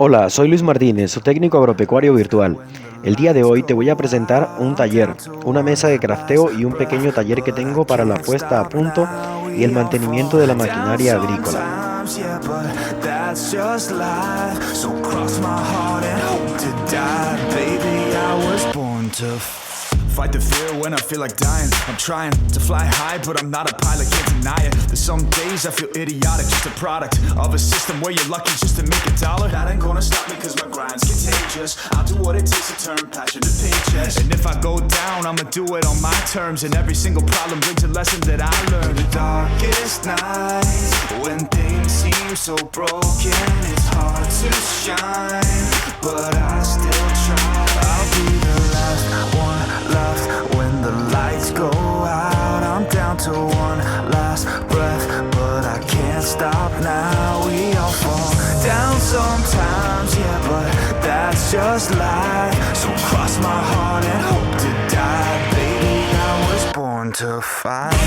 Hola, soy Luis Martínez, su técnico agropecuario virtual. El día de hoy te voy a presentar un taller, una mesa de crafteo y un pequeño taller que tengo para la puesta a punto y el mantenimiento de la maquinaria agrícola. Fight the fear when I feel like dying. I'm trying to fly high, but I'm not a pilot, can't deny it. There's some days I feel idiotic, just a product of a system where you're lucky just to make a dollar. That ain't gonna stop me cause my grind's contagious. I'll do what it takes to turn passion to paychecks. And if I go down, I'ma do it on my terms. And every single problem brings a lesson that I learned. The darkest nights, when things seem so broken, it's hard to shine, but I still try. I'll be the last one left when the lights go out. I'm down to one last breath, but I can't stop now. We all fall down sometimes, yeah, but that's just life. So cross my heart and hope to die. Baby, I was born to fight.